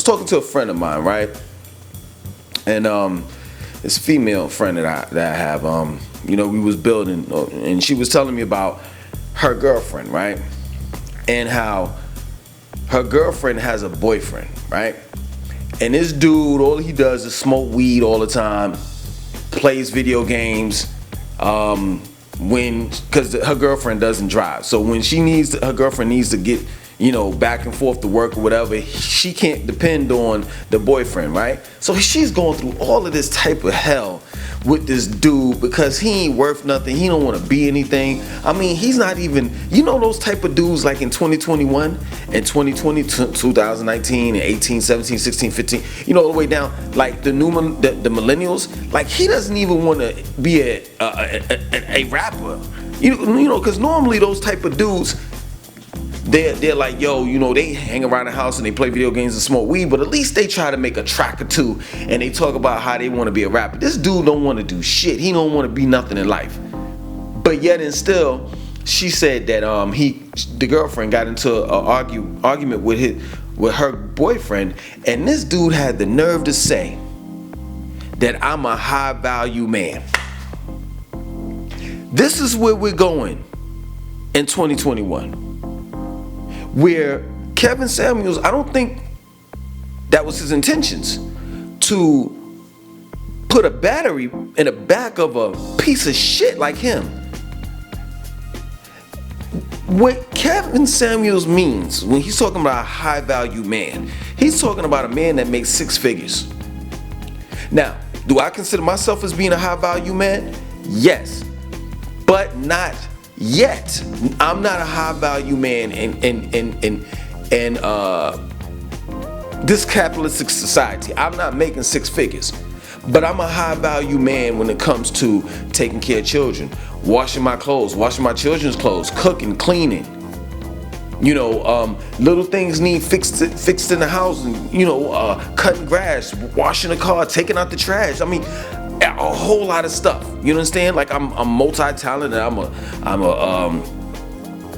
talking to a friend of mine, right? And this female friend that I have, we was building, and she was telling me about her girlfriend, right? And how her girlfriend has a boyfriend, right? And this dude, all he does is smoke weed all the time, plays video games, because her girlfriend doesn't drive. So when her girlfriend needs to get, back and forth to work or whatever, she can't depend on the boyfriend, right? So she's going through all of this type of hell with this dude because he ain't worth nothing. He don't want to be anything. I mean, he's not even, those type of dudes like in 2021 and 2020, 2019 and 18, 17, 16, 15, all the way down, like the millennials, like he doesn't even want to be a rapper, because normally those type of dudes, they're like, they hang around the house and they play video games and smoke weed, but at least they try to make a track or two and they talk about how they want to be a rapper. This dude don't want to do shit. He don't want to be nothing in life. But yet and still, she said that the girlfriend got into an argument with her boyfriend, and this dude had the nerve to say that I'm a high value man. This is where we're going in 2021. Where Kevin Samuels, I don't think that was his intentions, to put a battery in the back of a piece of shit like him. What Kevin Samuels means when he's talking about a high value man, he's talking about a man that makes six figures. Now, do I consider myself as being a high value man? Yes, but not yet. I'm not a high value man in this capitalistic society. I'm not making six figures, but I'm a high value man when it comes to taking care of children, washing my clothes, washing my children's clothes, cooking, cleaning. Little things need fixed in the house, and cutting grass, washing the car, taking out the trash. I mean, a whole lot of stuff. You understand? Like I'm multi-talented. I'm a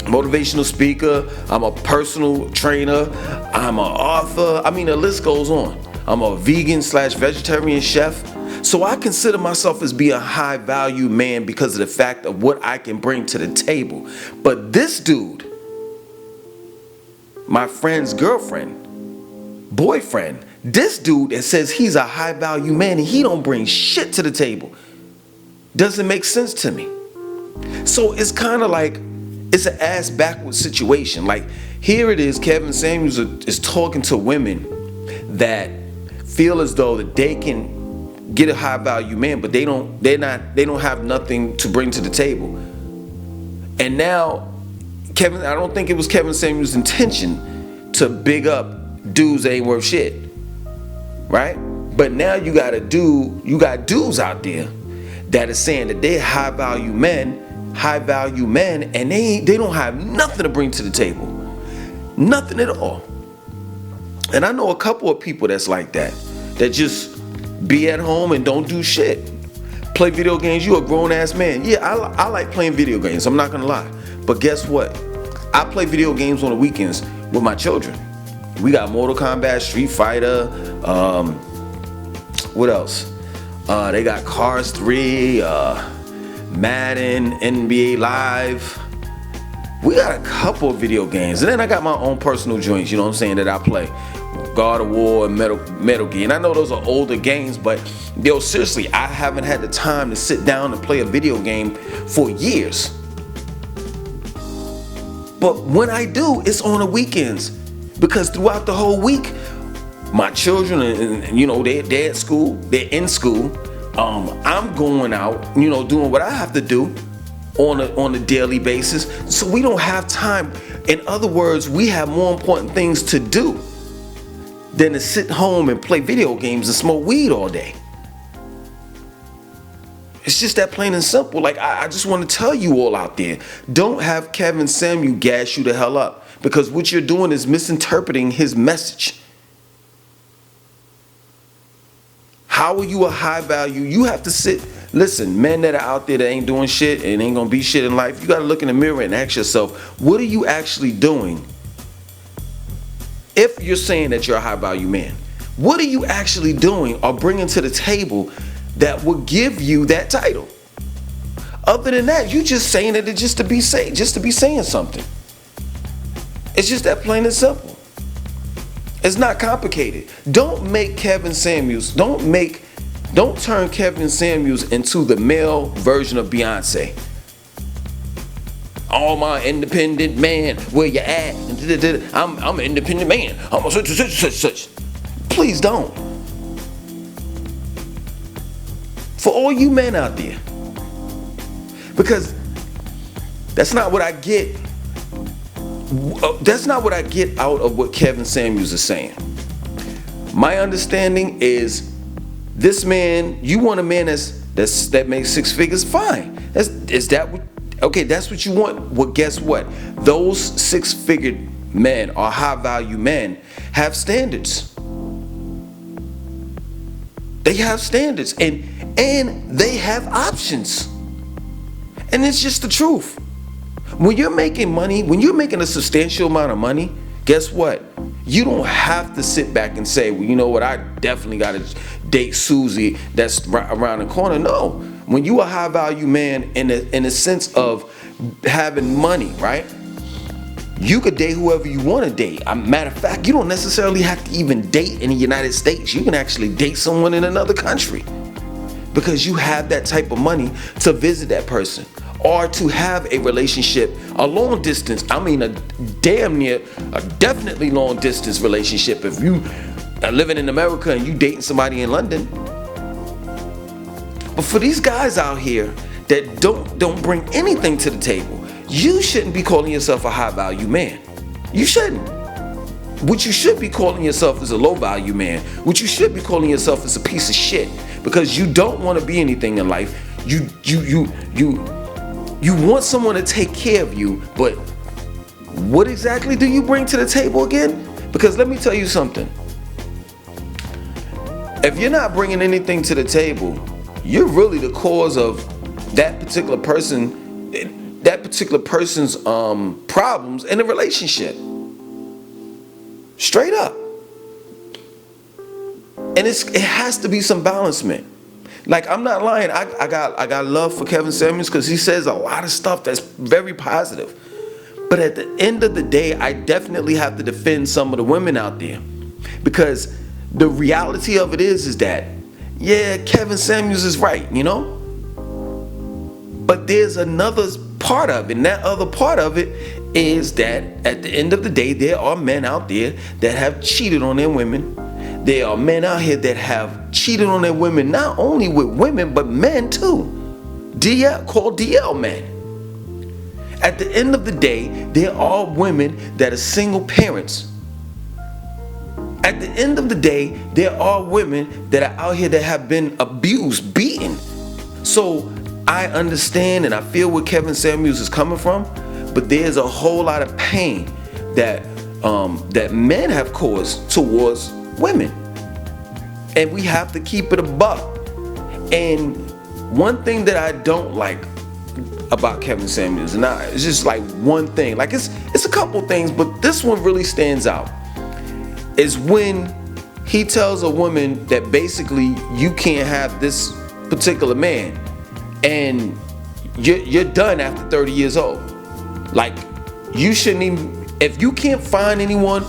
motivational speaker. I'm a personal trainer. I'm an author. I mean, the list goes on. I'm a vegan/vegetarian chef. So I consider myself as being a high value man because of the fact of what I can bring to the table. But this dude, my friend's boyfriend, this dude that says he's a high value man and he don't bring shit to the table, doesn't make sense to me. So it's kind of like it's an ass backwards situation. Like here it is, Kevin Samuels is talking to women that feel as though that they can get a high value man, but they don't have nothing to bring to the table. And now I don't think it was Kevin Samuels' intention to big up dudes that ain't worth shit, right? But now you got dudes out there that are saying that they're high value men, and they don't have nothing to bring to the table, nothing at all. And I know a couple of people that's like that just be at home and don't do shit, play video games. You a grown ass man. Yeah, I like playing video games. I'm not gonna lie, but guess what? I play video games on the weekends with my children. We got Mortal Kombat, Street Fighter, what else? They got Cars 3, Madden, NBA Live. We got a couple of video games. And then I got my own personal joints, you know what I'm saying, that I play. God of War and Metal Gear. And I know those are older games, but seriously, I haven't had the time to sit down and play a video game for years. But when I do, it's on the weekends. Because throughout the whole week, my children, they're at school, they're in school. I'm going out, doing what I have to do on a daily basis. So we don't have time. In other words, we have more important things to do than to sit home and play video games and smoke weed all day. It's just that plain and simple. Like, I just want to tell you all out there, don't have Kevin Samuel gas you the hell up. Because what you're doing is misinterpreting his message. How are you a high value? You have to listen, men that are out there that ain't doing shit and ain't gonna be shit in life, you gotta look in the mirror and ask yourself, what are you actually doing if you're saying that you're a high value man, what are you actually doing or bringing to the table that will give you that title? Other than that, you just saying it just to be saying something. It's just that plain and simple. It's not complicated. Don't make Kevin Samuels, don't turn Kevin Samuels into the male version of Beyonce. Oh, my independent man, where you at? I'm an independent man. I'm a such. Please don't. For all you men out there. Because that's not what I get. That's not what I get out of what Kevin Samuels is saying. My understanding is this man, you want a man that makes six figures, fine. Okay, that's what you want. Well, guess what? Those six-figured men or high-value men have standards. They have standards and they have options. And it's just the truth. When you're making money, when you're making a substantial amount of money, guess what? You don't have to sit back and say, well, you know what, I definitely got to date Susie that's right around the corner. No. When you a high value man in a sense of having money, right? You could date whoever you want to date. Matter of fact, you don't necessarily have to even date in the United States. You can actually date someone in another country because you have that type of money to visit that person or to have a relationship, a long distance. I mean, a definitely long distance relationship. If you are living in America and you dating somebody in London. But for these guys out here that don't bring anything to the table, you shouldn't be calling yourself a high value man. You shouldn't. What you should be calling yourself is a low value man. What you should be calling yourself is a piece of shit because you don't want to be anything in life. You want someone to take care of you, but what exactly do you bring to the table again? Because let me tell you something. If you're not bringing anything to the table, you're really the cause of that particular person's problems in a relationship. Straight up. And it has to be some balancement. Like, I'm not lying. I got love for Kevin Samuels because he says a lot of stuff that's very positive. But at the end of the day, I definitely have to defend some of the women out there. Because the reality of it is that, yeah, Kevin Samuels is right, you know? But there's another part of it. And that other part of it is that at the end of the day, there are men out there that have cheated on their women. There are men out here that have cheated on their women, not only with women, but men too. Called DL men. At the end of the day, there are women that are single parents. At the end of the day, there are women that are out here that have been abused, beaten. So I understand and I feel where Kevin Samuels is coming from, but there's a whole lot of pain that men have caused towards women. And we have to keep it a buck. And one thing that I don't like about Kevin Samuels, and it's just like one thing, like it's a couple things, but this one really stands out, is when he tells a woman that basically you can't have this particular man and you're done after 30 years old. Like, you shouldn't even, if you can't find anyone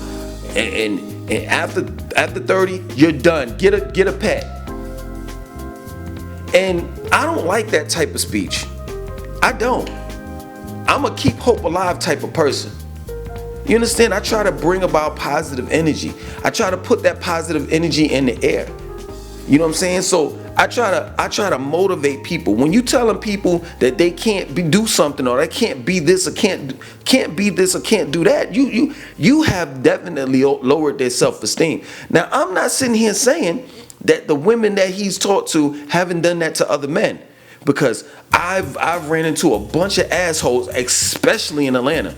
and after 30, you're done. Get a pet. And I don't like that type of speech. I don't. I'm a keep hope alive type of person. You understand? I try to bring about positive energy. I try to put that positive energy in the air. You know what I'm saying? So I try to motivate people. When you telling people that they can't do something, or they can't be this, or can't be this, or can't do that, you have definitely lowered their self-esteem. Now, I'm not sitting here saying that the women that he's talked to haven't done that to other men, because I've ran into a bunch of assholes, especially in Atlanta,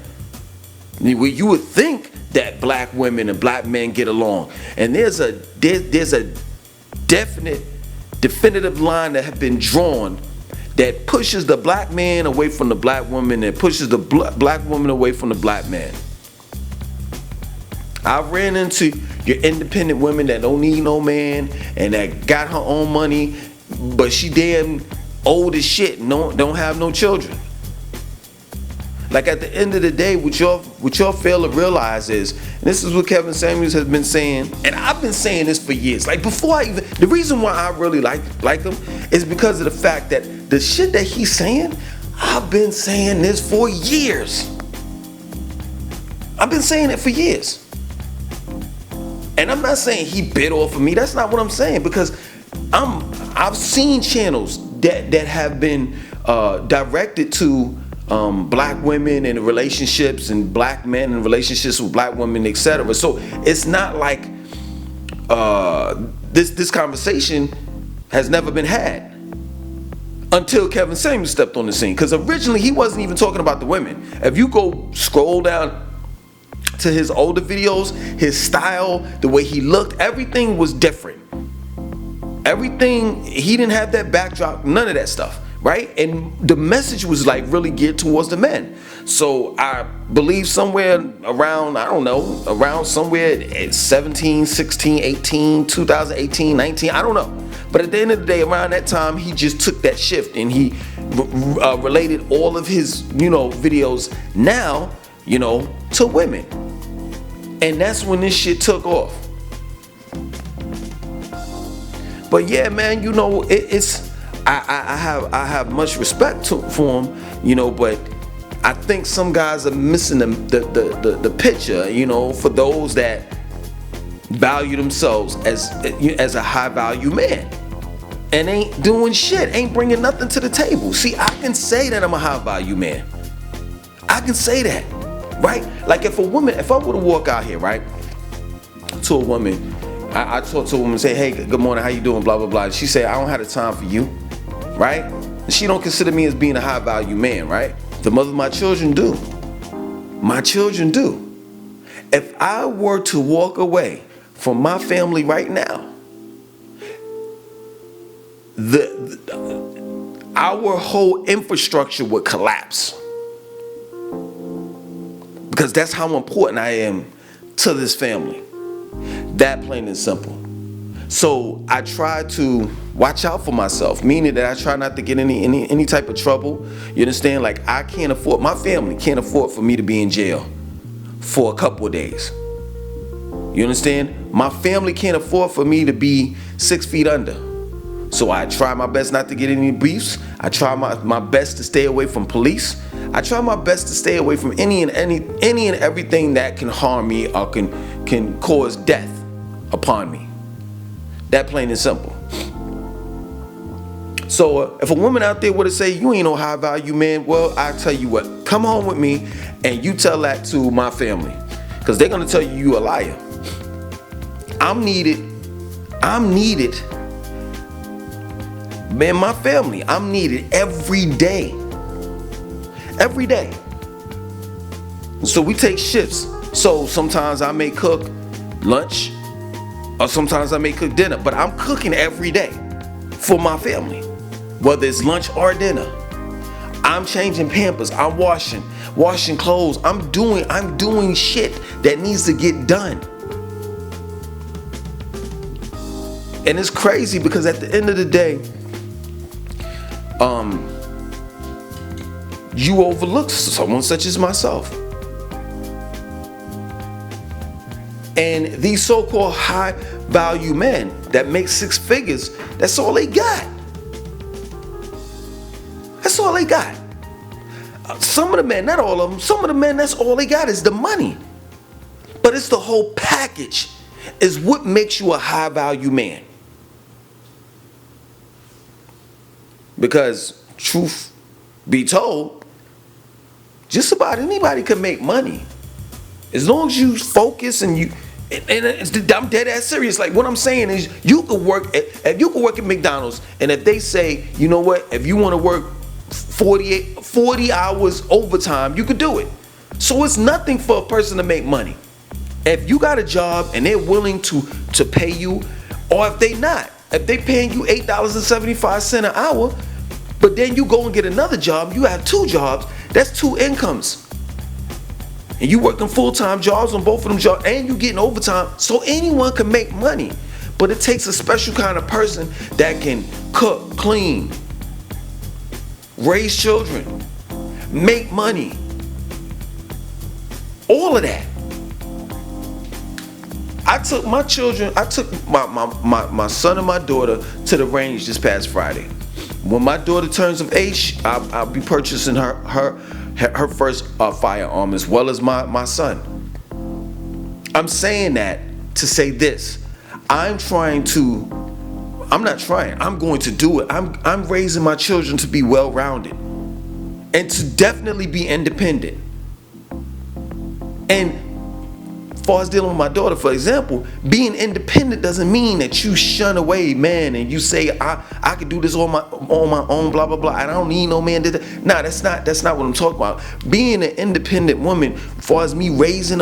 where you would think that black women and black men get along, and there's a definitive line that have been drawn that pushes the black man away from the black woman and pushes the black woman away from the black man. I ran into your independent women that don't need no man and that got her own money, but she damn old as shit and don't have no children. Like, at the end of the day, what y'all fail to realize is, and this is what Kevin Samuels has been saying, and I've been saying this for years. Like, before the reason why I really like him is because of the fact that the shit that he's saying, I've been saying this for years. I've been saying it for years. And I'm not saying he bit off of me. That's not what I'm saying, because I've seen channels that have been directed to black women in relationships and black men in relationships with black women, etc. So it's not like this conversation has never been had until Kevin Samuels stepped on the scene. Because originally he wasn't even talking about the women. If you go scroll down to his older videos, his style, the way he looked, everything was different. Everything, he didn't have that backdrop, none of that stuff, right? And the message was like really geared towards the men. So I believe somewhere around, I don't know, around somewhere at 17, 16, 18, 2018, 19, I don't know. But at the end of the day, around that time, he just took that shift and he related all of his, videos now, to women. And that's when this shit took off. But yeah, man, it's I have much respect for him, but I think some guys are missing the picture, for those that value themselves as a high value man and ain't doing shit, ain't bringing nothing to the table. See, I can say that I'm a high value man. I can say that, right? Like, if I were to walk out here, right, to a woman, I talk to a woman and say, hey, good morning, how you doing, blah, blah, blah. She say, I don't have the time for you, right? And she don't consider me as being a high value man, right? The mother of my children do. My children do. If I were to walk away from my family right now, our whole infrastructure would collapse. Because that's how important I am to this family. That plain and simple. So I try to watch out for myself, meaning that I try not to get any type of trouble. You understand? Like, my family can't afford for me to be in jail for a couple of days. You understand? My family can't afford for me to be 6 feet under. So I try my best not to get any beefs. I try my best to stay away from police. I try my best to stay away from any and everything that can harm me or can cause death upon me. That plain and simple. So if a woman out there were to say, you ain't no high value man, well, I tell you what, come home with me and you tell that to my family, because they're going to tell you a liar. I'm needed. Man, my family, I'm needed every day. Every day. So we take shifts. So sometimes I may cook lunch, or sometimes I may cook dinner, but I'm cooking every day for my family, whether it's lunch or dinner. I'm changing Pampers, I'm washing clothes, I'm doing shit that needs to get done. And it's crazy because at the end of the day, you overlook someone such as myself. And these so-called high value men that make 6 figures, that's all they got. That's all they got. Some of the men, not all of them, some of the men, that's all they got is the money. But it's the whole package is what makes you a high value man. Because truth be told, just about anybody can make money. As long as you focus and I'm dead ass serious. Like, what I'm saying is, you could work at McDonald's, and if they say, you know what, if you want to work 40 hours overtime, you could do it. So it's nothing for a person to make money. If you got a job and they're willing to pay you, or if they paying you $8.75 an hour, but then you go and get another job, you have 2 jobs, that's 2 incomes. and you working full-time jobs on both of them jobs, and you getting overtime, so anyone can make money. But it takes a special kind of person that can cook, clean, raise children, make money, all of that. I took my son and my daughter to the range this past Friday. When my daughter turns of age, I'll be purchasing her first firearm, as well as my son. I'm saying that to say this. I'm going to do it. I'm raising my children to be well-rounded and to definitely be independent. And as far as dealing with my daughter, for example, being independent doesn't mean that you shun away man and you say I can do this on my own, blah blah blah, and I don't need no man. Nah, that's not what I'm talking about. Being an independent woman, as far as me raising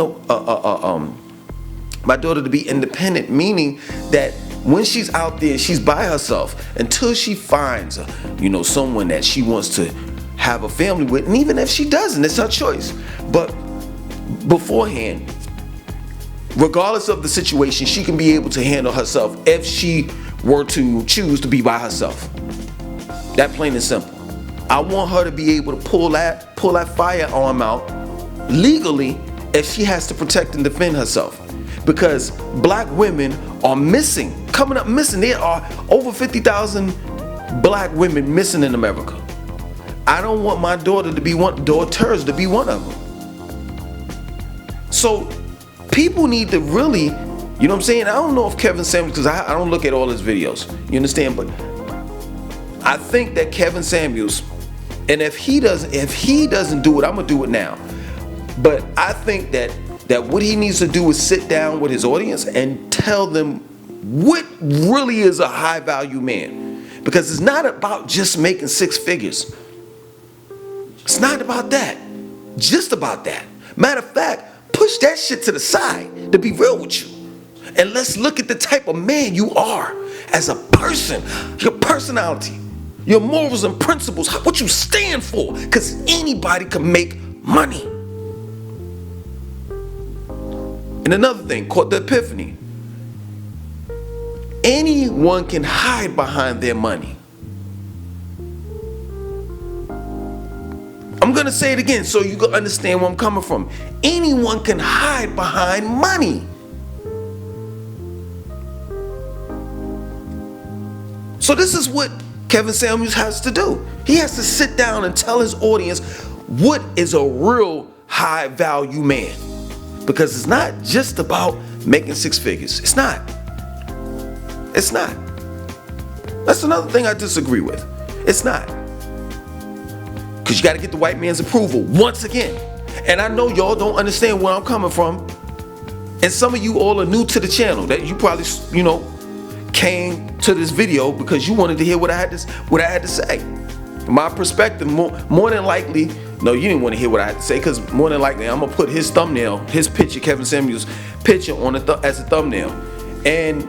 my daughter to be independent, meaning that when she's out there, she's by herself until she finds someone that she wants to have a family with, and even if she doesn't, it's her choice. But beforehand, regardless of the situation, she can be able to handle herself if she were to choose to be by herself. That plain and simple. I want her to be able to pull that firearm out legally if she has to protect and defend herself. Because black women are coming up missing. There are over 50,000 black women missing in America. I don't want my daughters to be one of them. So people need to really, you know what I'm saying? I don't know if Kevin Samuels, because I don't look at all his videos, you understand? But I think that Kevin Samuels, and if he doesn't do it, I'm gonna do it now. But I think that what he needs to do is sit down with his audience and tell them what really is a high value man. Because it's not about just making six figures. It's not about that. Just about that. Matter of fact, push that shit to the side, to be real with you. And let's look at the type of man you are as a person, your personality, your morals and principles, what you stand for. Because anybody can make money. And another thing, called the epiphany. Anyone can hide behind their money. I'm gonna say it again so you can understand where I'm coming from. Anyone can hide behind money. So this is what Kevin Samuels has to do. He has to sit down and tell his audience what is a real high value man. Because it's not just about making six figures. It's not. It's not. That's another thing I disagree with. It's not. Because you got to get the white man's approval once again. And I know y'all don't understand where I'm coming from. And some of you all are new to the channel. That you probably, came to this video because you wanted to hear what I had to say. My perspective, more than likely, no, you didn't want to hear what I had to say, because more than likely I'm gonna put his thumbnail, his picture, Kevin Samuels' picture on as a thumbnail. And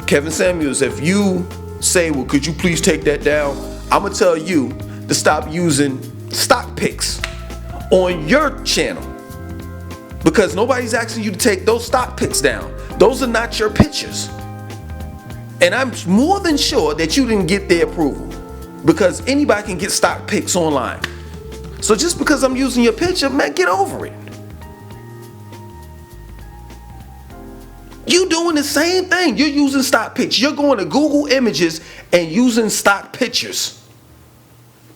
Kevin Samuels, if you say, well, could you please take that down? I'm gonna tell you to stop using stock pics on your channel, because nobody's asking you to take those stock pics down. Those are not your pictures. And I'm more than sure that you didn't get their approval, because anybody can get stock pics online. So just because I'm using your picture, man, get over it. You doing the same thing. You're using stock pictures. You're going to Google Images and using stock pictures.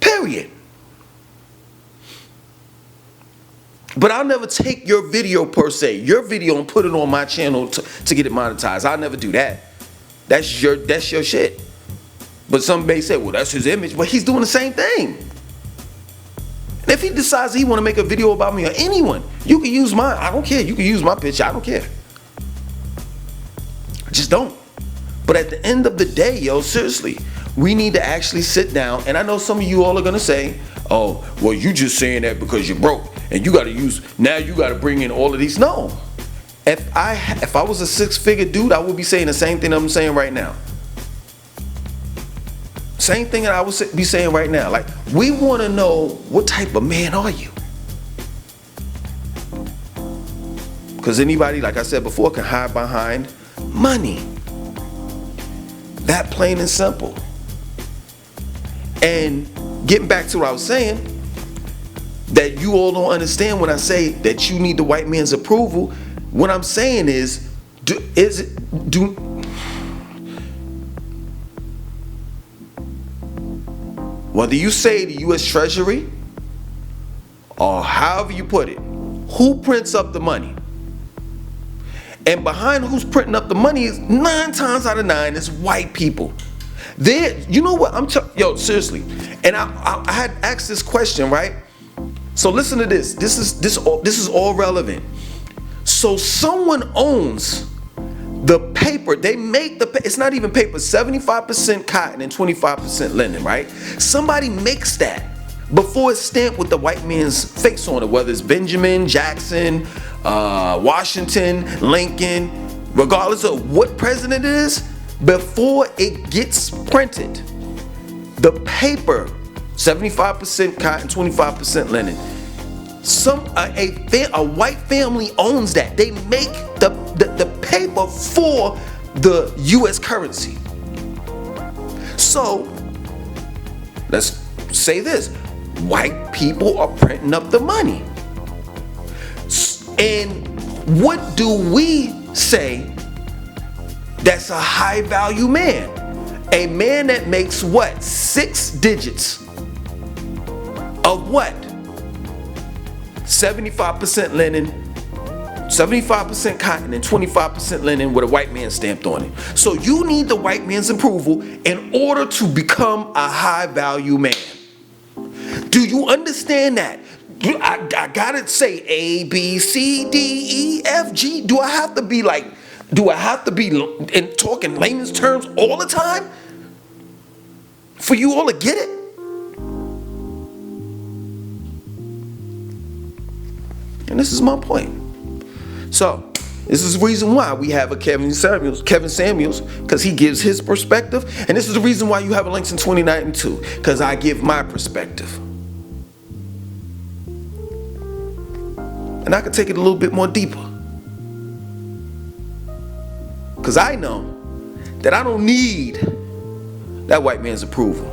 Period. But I'll never take your video per se, your video, and put it on my channel to get it monetized. I'll never do that. That's your shit. But some may say, well, that's his image, but he's doing the same thing. And if he decides he want to make a video about me or anyone, you can use mine. I don't care. You can use my picture. I don't care. I just don't. But at the end of the day, yo, seriously, we need to actually sit down. And I know some of you all are going to say, oh, well, you just saying that because you're broke and you got to bring in all of these. No. If I was a six-figure dude, I would be saying the same thing I'm saying right now. Same thing that I would be saying right now. Like, we want to know, what type of man are you? Because anybody, like I said before, can hide behind money. That plain and simple. And getting back to what I was saying, that you all don't understand when I say that you need the white man's approval. What I'm saying is, whether you say the U.S. Treasury or however you put it, who prints up the money? And behind who's printing up the money is 9 times out of 9 is white people. You know what? Yo, seriously. And I had asked this question, right? So listen to this. This is all relevant. So someone owns the paper. They make it's not even paper. 75% cotton and 25% linen, right? Somebody makes that before it's stamped with the white man's face on it, whether it's Benjamin, Jackson, Washington, Lincoln, regardless of what president it is, before it gets printed, the paper, 75% cotton, 25% linen. A white family owns that. They make the paper for the U.S. currency. So let's say this: white people are printing up the money. And what do we say that's a high value man? A man that makes what? 6 digits of what? 75% linen, 75% cotton, and 25% linen with a white man stamped on it. So you need the white man's approval in order to become a high value man. Do you understand that? I gotta say A, B, C, D, E, F, G. Do I have to be in talking layman's terms all the time for you all to get it? And this is my point. So this is the reason why we have a Kevin Samuels, because he gives his perspective. And this is the reason why you have a Langston 2092, because I give my perspective. And I can take it a little bit more deeper. Because I know that I don't need that white man's approval.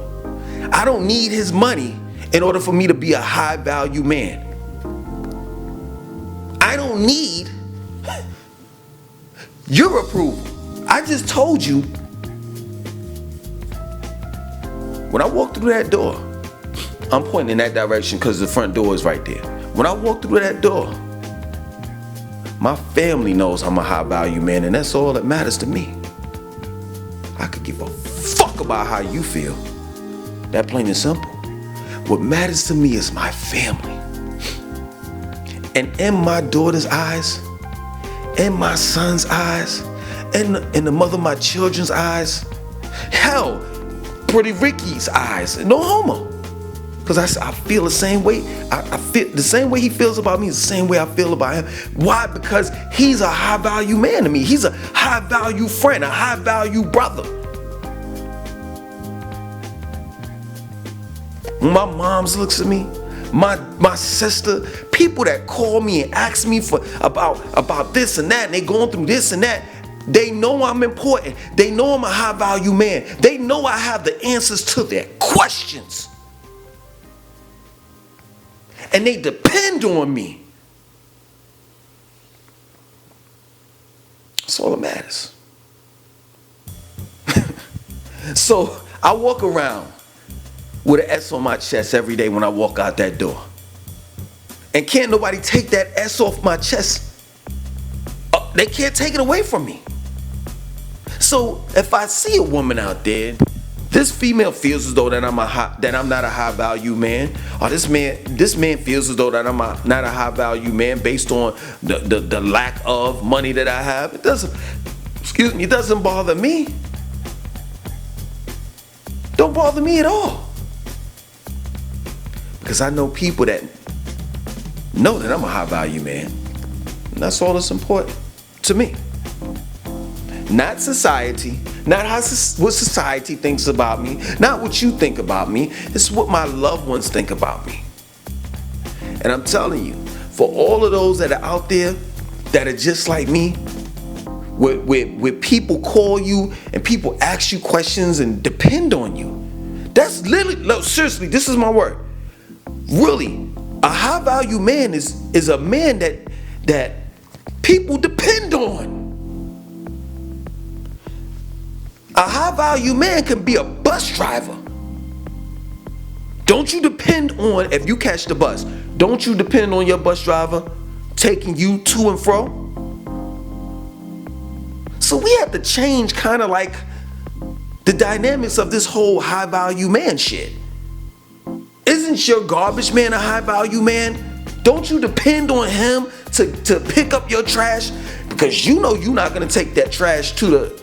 I don't need his money in order for me to be a high value man. I don't need your approval. I just told you, when I walk through that door, I'm pointing in that direction because the front door is right there. When I walk through that door, my family knows I'm a high value man, and that's all that matters to me. I could give a fuck about how you feel. That plain and simple. What matters to me is my family. And in my daughter's eyes, in my son's eyes, in the mother of my children's eyes, hell, Pretty Ricky's eyes, no homo. Because I feel the same way. I feel the same way he feels about me is the same way I feel about him. Why? Because he's a high value man to me. He's a high value friend, a high value brother. When my mom's looks at me, my sister, people that call me and ask me about this and that, and they going through this and that, they know I'm important. They know I'm a high value man. They know I have the answers to their questions. And they depend on me. That's all that matters. So I walk around with an S on my chest every day when I walk out that door. And can't nobody take that S off my chest. They can't take it away from me. So if I see a woman out there, this female feels as though that I'm not a high value man, or this man feels as though that I'm not a high value man based on the lack of money that I have. It doesn't bother me. Don't bother me at all. Because I know people that know that I'm a high value man. And that's all that's important to me. Not society, not what society thinks about me, not what you think about me. It's what my loved ones think about me. And I'm telling you, for all of those that are out there that are just like me, where people call you and people ask you questions and depend on you. That's literally, no, seriously, this is my word. Really, a high value man is a man that people depend on. A high value man can be a bus driver. Don't you depend on, if you catch the bus, don't you depend on your bus driver taking you to and fro? So we have to change kind of like the dynamics of this whole high value man shit. Isn't your garbage man a high value man? Don't you depend on him to pick up your trash? Because you know you're not gonna take that trash to the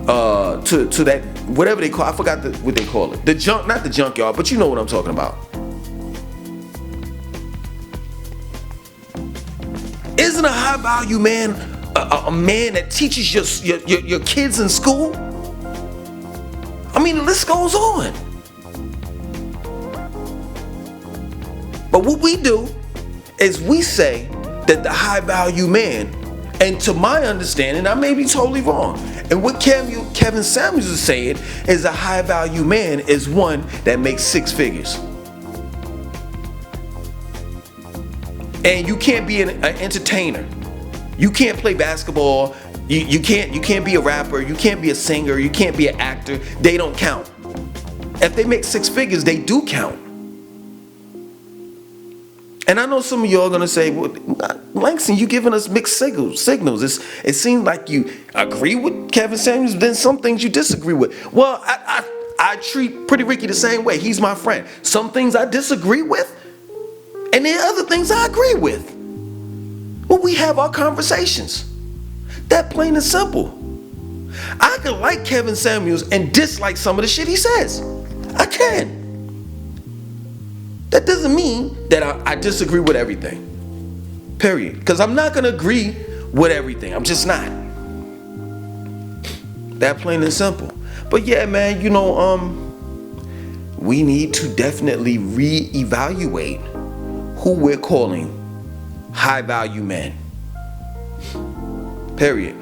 to that, whatever they call, I forgot what they call it. The junk, not the junkyard, but you know what I'm talking about. Isn't a high value man a man that teaches your kids in school? I mean, the list goes on. But what we do is we say that the high value man, and to my understanding, I may be totally wrong, and what Kevin Samuels is saying is a high value man is one that makes 6 figures. And you can't be an entertainer. You can't play basketball. You can't be a rapper. You can't be a singer. You can't be an actor. They don't count. If they make 6 figures, they do count. And I know some of y'all are gonna say, well, Langston, you giving us mixed signals. It seems like you agree with Kevin Samuels, then some things you disagree with. Well, I treat Pretty Ricky the same way. He's my friend. Some things I disagree with, and there are other things I agree with. Well, we have our conversations. That plain and simple. I can like Kevin Samuels and dislike some of the shit he says. I can. That doesn't mean that I disagree with everything. Period. Because I'm not going to agree with everything. I'm just not. That plain and simple. But yeah, man, we need to definitely reevaluate who we're calling high value men. Period.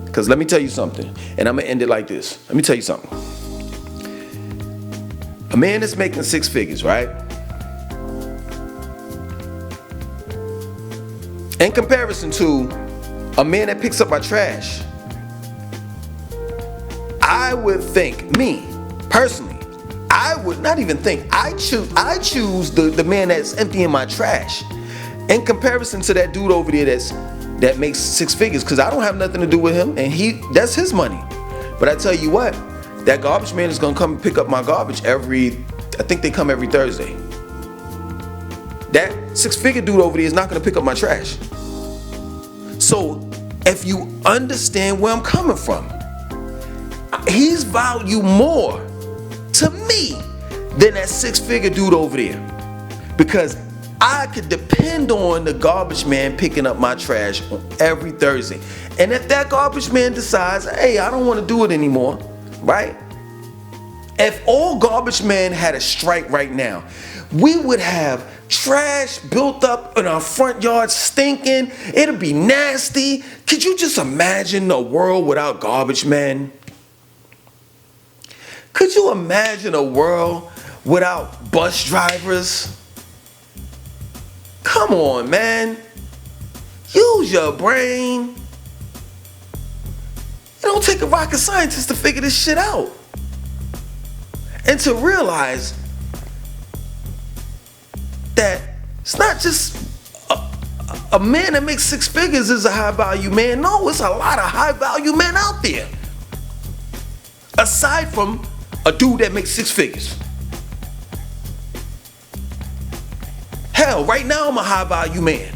Because let me tell you something, and I'm going to end it like this. Let me tell you something. A man that's making 6 figures, right? In comparison to a man that picks up my trash, I would think, me, personally, I would not even think, I choose the man that's emptying my trash in comparison to that dude over there that makes 6 figures, because I don't have nothing to do with him, and that's his money. But I tell you what, that garbage man is gonna come and pick up my garbage I think they come every Thursday. That 6-figure dude over there is not gonna pick up my trash. So if you understand where I'm coming from, he's valued more to me than that 6-figure dude over there, because I could depend on the garbage man picking up my trash on every Thursday. And if that garbage man decides, hey, I don't want to do it anymore, right? If all garbage men had a strike right now, we would have trash built up in our front yard stinking. It'd be nasty. Could you just imagine a world without garbage men? Could you imagine a world without bus drivers? Come on, man. Use your brain. It don't take a rocket scientist to figure this shit out. And to realize that it's not just a man that makes 6 figures is a high value man. No, it's a lot of high value men out there. Aside from a dude that makes 6 figures. Hell, right now I'm a high value man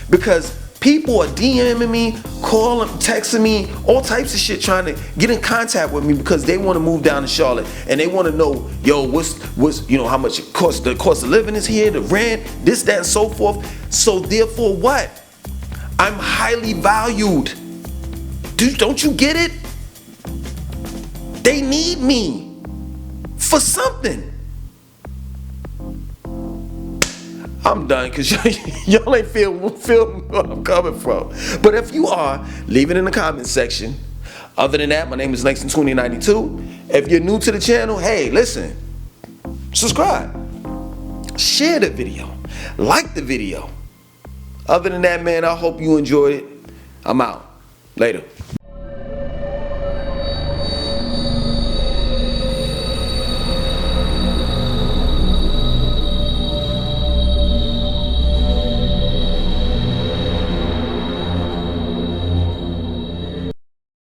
because people are DMing me, calling, texting me, all types of shit, trying to get in contact with me because they want to move down to Charlotte and they want to know, yo, what's how much it costs, the cost of living is here, the rent, this, that, and so forth. So therefore what? I'm highly valued. Dude, don't you get it? They need me for something. I'm done because y'all ain't feel where I'm coming from. But if you are, leave it in the comment section. Other than that, my name is Langston2092. If you're new to the channel, hey, listen, subscribe, share the video, like the video. Other than that, man, I hope you enjoyed it. I'm out. Later.